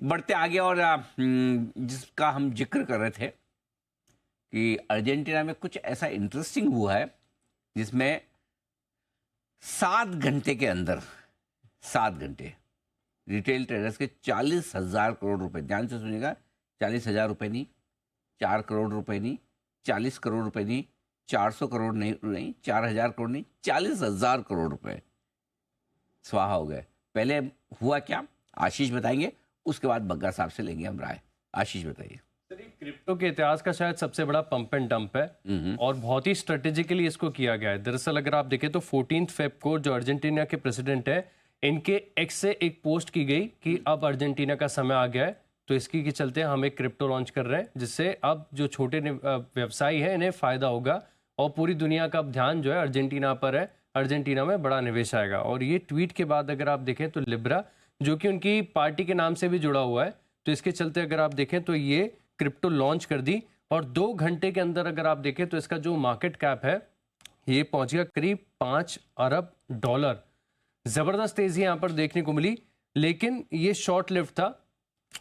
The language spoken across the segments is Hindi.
बढ़ते आगे और जिसका हम जिक्र कर रहे थे कि अर्जेंटीना में कुछ ऐसा इंटरेस्टिंग हुआ है जिसमें 7 घंटे के अंदर 7 घंटे रिटेल ट्रेडर्स के 40,000 करोड़ रुपए, ध्यान से सुनिएगा, 40,000 रुपए नहीं, 4 करोड़ रुपए नहीं, 40 करोड़ रुपए नहीं, 400 करोड़ नहीं, 4,000 करोड़ नहीं, 40,000 करोड़ रुपए स्वाहा हो गए। पहले हुआ क्या, आशीष बताएंगे, उसके बाद बग्गा साहब से लेंगे हम राय। आशीष बताइए। क्रिप्टो के इतिहास का शायद सबसे बड़ा पंप एंड डंप है और बहुत ही स्ट्रेटेजिकली इसको किया गया है। दरअसल अगर आप देखें तो 14 फेब को जो अर्जेंटीना के प्रेसिडेंट है, इनके एक्स से एक पोस्ट की गई कि अब अर्जेंटीना का समय आ गया है, तो इसकी के चलते हम एक क्रिप्टो लॉन्च कर रहे हैं जिससे अब जो छोटे व्यवसायी हैं इन्हें फायदा होगा और पूरी दुनिया का अब ध्यान जो है अर्जेंटीना पर है। अर्जेंटीना में बड़ा निवेश आएगा। और ये ट्वीट के बाद अगर आप देखें तो लिब्रा, जो कि उनकी पार्टी के नाम से भी जुड़ा हुआ है, तो इसके चलते अगर आप देखें तो ये क्रिप्टो लॉन्च कर दी और 2 घंटे के अंदर अगर आप देखें तो इसका जो मार्केट कैप है ये पहुंच गया करीब $5 अरब। जबरदस्त तेजी यहां पर देखने को मिली, लेकिन ये शॉर्ट लिव्ड था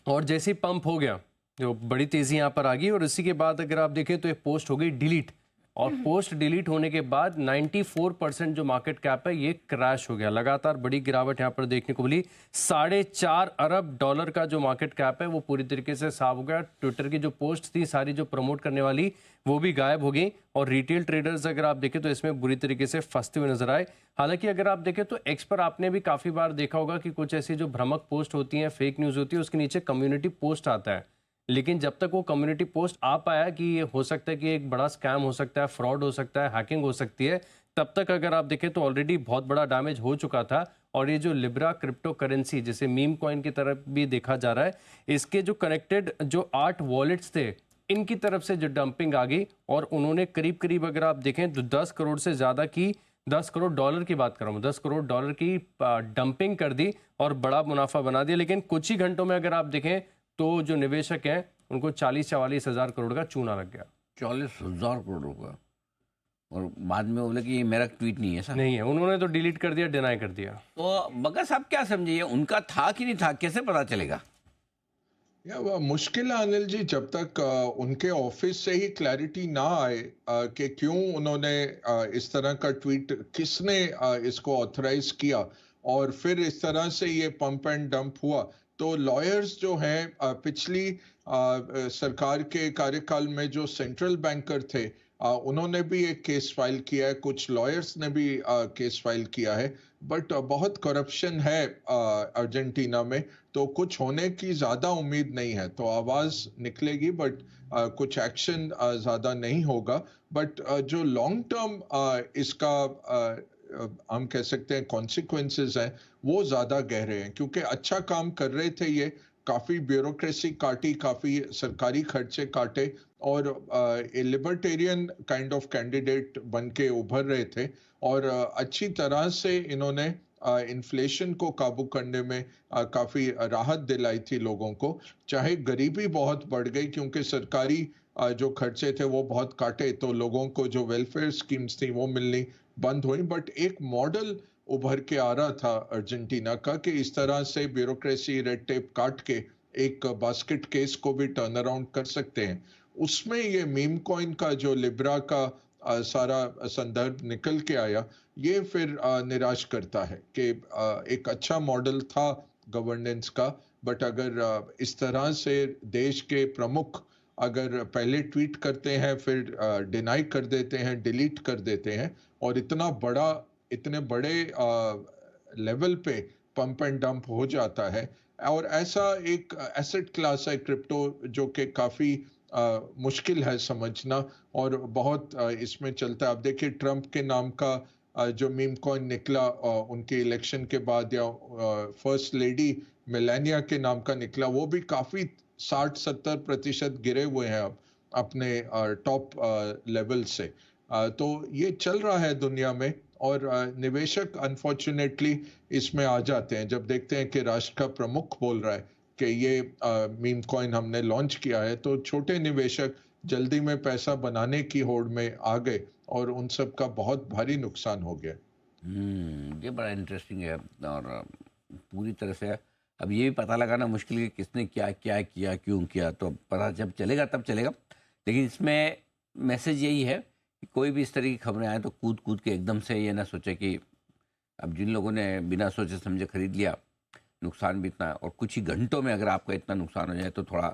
और जैसे ही पंप हो गया जो बड़ी तेजी यहां पर आ गई और इसी के बाद अगर आप देखें तो ये पोस्ट हो गई डिलीट और पोस्ट डिलीट होने के बाद 94% जो मार्केट कैप है ये क्रैश हो गया। लगातार बड़ी गिरावट यहां पर देखने को मिली। $4.5 अरब का जो मार्केट कैप है वो पूरी तरीके से साफ हो गया। ट्विटर की जो पोस्ट थी सारी जो प्रमोट करने वाली वो भी गायब हो गई और रिटेल ट्रेडर्स अगर आप देखें तो इसमें बुरी तरीके से फंसते हुए नजर आए। हालांकि अगर आप देखें तो एक्स पर आपने भी काफी बार देखा होगा कि कुछ ऐसी जो भ्रामक पोस्ट होती हैं, फेक न्यूज होती है, उसके नीचे कम्युनिटी पोस्ट आता है, लेकिन जब तक वो कम्युनिटी पोस्ट आ पाया कि ये हो सकता है कि एक बड़ा स्कैम हो सकता है, फ्रॉड हो सकता है, हैकिंग हो सकती है, तब तक अगर आप देखें तो ऑलरेडी बहुत बड़ा डैमेज हो चुका था। और ये जो लिब्रा क्रिप्टो करेंसी जिसे मीम कॉइन की तरफ भी देखा जा रहा है, इसके जो कनेक्टेड जो 8 वॉलेट्स थे इनकी तरफ से जो डंपिंग आ गई और उन्होंने करीब करीब अगर आप देखें तो 10 करोड़ से ज़्यादा की, $10 करोड़ की बात कर रहा हूँ, $10 करोड़ की डंपिंग कर दी और बड़ा मुनाफा बना दिया। लेकिन कुछ ही घंटों में अगर आप देखें तो जो निवेशक हैं उनको 40-44 हज़ार करोड़ का चूना लग गया। 40,000 करोड़ रुपया, और बाद में बोले कि ये मेरा ट्वीट नहीं है सर। नहीं है, उन्होंने तो डिलीट कर दिया, डिनाई कर दिया। तो बग्गा साहब क्या समझिए, उनका था कि नहीं था, कैसे पता चलेगा? वह मुश्किल है अनिल जी, जब तक उनके ऑफिस से ही क्लैरिटी ना आए कि क्यों उन्होंने इस तरह का ट्वीट, किसने इसको ऑथराइज किया और फिर इस तरह से ये पंप एंड डंप हुआ। तो लॉयर्स जो हैं, पिछली सरकार के कार्यकाल में जो सेंट्रल बैंकर थे, उन्होंने भी एक केस फाइल किया है, कुछ लॉयर्स ने भी केस फाइल किया है, बट बहुत करप्शन है अर्जेंटीना में, तो कुछ होने की ज्यादा उम्मीद नहीं है। तो आवाज निकलेगी बट कुछ एक्शन ज्यादा नहीं होगा। बट जो लॉन्ग टर्म इसका हम कह सकते हैं कॉन्सिक्वेंसेस हैं, वो ज्यादा गहरे हैं, क्योंकि अच्छा काम कर रहे थे ये, काफी ब्यूरोक्रेसी काटी, काफी सरकारी खर्चे काटे और लिबर्टेरियन काइंड ऑफ कैंडिडेट बन के उभर रहे थे और अच्छी तरह से इन्होंने इन्फ्लेशन को काबू करने में काफी राहत दिलाई थी लोगों को। चाहे गरीबी बहुत बढ़ गई क्योंकि सरकारी जो खर्चे थे वो बहुत काटे, तो लोगों को जो वेलफेयर स्कीम्स थी वो मिलनी बंद हुई। बट एक मॉडल उभर के आ रहा था अर्जेंटीना का कि इस तरह से ब्यूरोक्रेसी, रेड टेप काट के एक बास्केट केस को भी टर्न अराउंड कर सकते हैं। उसमें ये मीम कॉइन का जो लिब्रा का सारा संदर्भ निकल के आया, ये फिर निराश करता है कि एक अच्छा मॉडल था गवर्नेंस का, बट अगर इस तरह से देश के प्रमुख अगर पहले ट्वीट करते हैं फिर डिनाई कर देते हैं, डिलीट कर देते हैं और इतने बड़े लेवल पे पंप एंड डंप हो जाता है, और ऐसा एक एसेट क्लास है क्रिप्टो जो कि काफी मुश्किल है समझना और बहुत इसमें चलता है। आप देखिए ट्रंप के नाम का जो मीम कॉइन निकला उनके इलेक्शन के बाद, या फर्स्ट लेडी मेलानिया के नाम का निकला, वो भी काफी 60-70% गिरे हुए हैं अब अपने टॉप लेवल से। तो ये चल रहा है दुनिया में और निवेशक अनफॉर्चुनेटली इसमें आ जाते हैं जब देखते हैं कि राष्ट्र का प्रमुख बोल रहा है कि ये मीम कॉइन हमने लॉन्च किया है, तो छोटे निवेशक जल्दी में पैसा बनाने की होड़ में आ गए और उन सब का बहुत भारी नुकसान हो गया। ये बड़ा इंटरेस्टिंग है और पूरी तरह से अब ये भी पता लगाना मुश्किल है कि किसने क्या क्या किया, क्यों किया, तो अब पता जब चलेगा तब चलेगा। लेकिन इसमें मैसेज यही है कि कोई भी इस तरह की खबरें आए तो कूद कूद के एकदम से ये ना सोचे कि अब जिन लोगों ने बिना सोचे समझे खरीद लिया, नुकसान भी इतना है, और कुछ ही घंटों में अगर आपका इतना नुकसान हो जाए तो थोड़ा